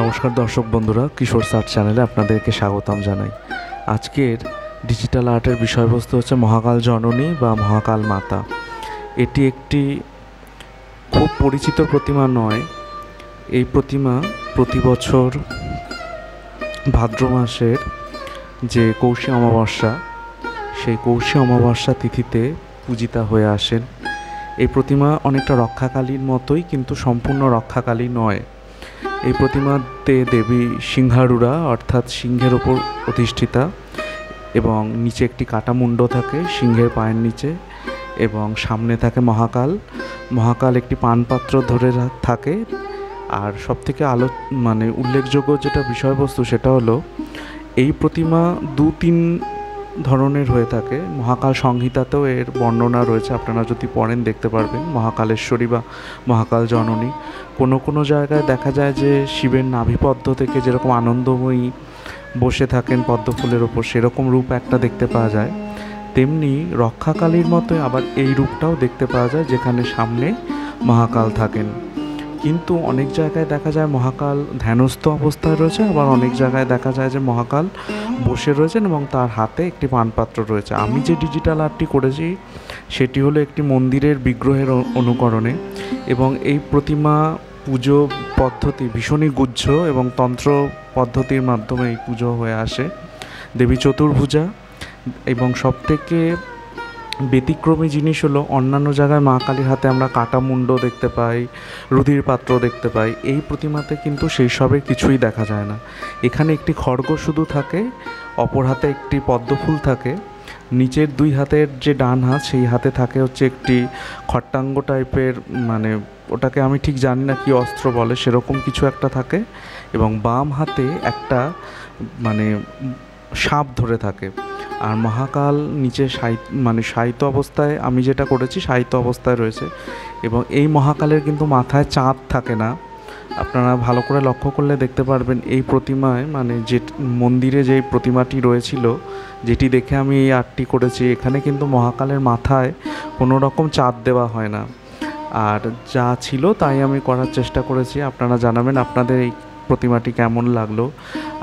নমস্কার দর্শক বন্ধুরা, কিশোর সার্চ চ্যানেলে আপনাদেরকে স্বাগতম জানাই। আজকের ডিজিটাল আর্টের বিষয়বস্তু হচ্ছে মহাকাল জননী বা মহাকাল মাতা। এটি একটি খুব পরিচিত প্রতিমা নয়। এই প্রতিমা প্রতি বছর ভাদ্র মাসের যে কৌশী অমাবস্যা, সেই কৌশী অমাবস্যা তিথিতে পূজিতা হয়ে আসেন। এই প্রতিমা অনেকটা রক্ষাকালীর মতোই, কিন্তু সম্পূর্ণ রক্ষাকালী নয়। এই প্রতিমাতে দেবী সিংহারূঢ়া অর্থাৎ সিংহের ওপর অধিষ্ঠিতা, এবং নিচে একটি কাটা মুন্ড থাকে সিংহের পায়ের নিচে, এবং সামনে থাকে মহাকাল। মহাকাল একটি পানপাত্র ধরে থাকে। আর সবথেকে উল্লেখযোগ্য যেটা বিষয়বস্তু সেটা হলো এই প্রতিমা দু-তিন ধরনের হয়ে থাকে। মহাকাল সংহিতাতেও এর বর্ণনা রয়েছে, আপনারা যদি পড়েন দেখতে পারবেন। মহাকালেশ্বরী বা মহাকাল জননী, কোনো জায়গায় দেখা যায় যে শিবের নাভিপদ্ম থেকে যেরকম আনন্দময়ী বসে থাকেন পদ্মফুলের ওপর, সেরকম রূপ একটা দেখতে পাওয়া যায়। তেমনি রক্ষাকালীর মতোই আবার এই রূপটাও দেখতে পাওয়া যায়, যেখানে সামনে মহাকাল থাকেন। কিন্তু অনেক জায়গায় দেখা যায় মহাকাল ধ্যানস্থ অবস্থায় রয়েছে, আবার অনেক জায়গায় দেখা যায় যে মহাকাল বসে রয়েছেন এবং তার হাতে একটি পানপাত্র রয়েছে। আমি যে ডিজিটাল আর্টটি করেছি সেটি হলো একটি মন্দিরের বিগ্রহের অনুকরণে, এবং এই প্রতিমা পুজো পদ্ধতি ভীষণই গুহ্য এবং তন্ত্র পদ্ধতির মাধ্যমে এই পুজো হয়ে আসে। দেবী চতুর্ভুজা, এবং সবথেকে ব্যতিক্রমী জিনিস হলো অন্যান্য জায়গায় মা কালীর হাতে আমরা কাটা মুন্ড দেখতে পাই, রুধির পাত্র দেখতে পাই। এই প্রতিমাতে কিন্তু সেই সবের কিছুই দেখা যায় না। এখানে একটি খড়গ শুধু থাকে, অপর হাতে একটি পদ্মফুল থাকে, নিচের দুই হাতের যে ডান হাত সেই হাতে থাকে হচ্ছে একটি খট্টাঙ্গ টাইপের, ওটাকে আমি ঠিক জানি না কি অস্ত্র বলে, সেরকম কিছু একটা থাকে, এবং বাম হাতে একটা সাপ ধরে থাকে। আর মহাকাল নিচে শায়িত অবস্থায়, আমি যেটা করেছি শায়িত অবস্থায় রয়েছে। এবং এই মহাকালের কিন্তু মাথায় চাঁদ থাকে না। আপনারা ভালো করে লক্ষ্য করলে দেখতে পারবেন এই প্রতিমায়, যে মন্দিরে যে প্রতিমাটি রয়েছিল, যেটি দেখে আমি এই আর্টটি করেছি, এখানে কিন্তু মহাকালের মাথায় কোনো রকম চাঁদ দেওয়া হয় না। আর যা ছিল তাই আমি করার চেষ্টা করেছি। আপনারা জানাবেন আপনাদের এই প্রতিমাটি কেমন লাগলো।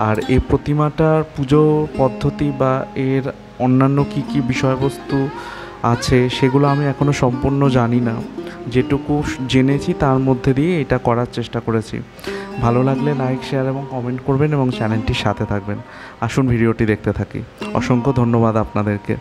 আর এই প্রতিমাটার পুজো পদ্ধতি বা এর অন্যান্য কি বিষয়বস্তু আছে সেগুলো আমি এখনও সম্পূর্ণ জানি না। যেটুকু জেনেছি তার মধ্যে দিয়ে এটা করার চেষ্টা করেছি। ভালো লাগলে লাইক, শেয়ার এবং কমেন্ট করবেন এবং চ্যানেলটির সাথে থাকবেন। আসুন ভিডিওটি দেখতে থাকি। অসংখ্য ধন্যবাদ আপনাদেরকে।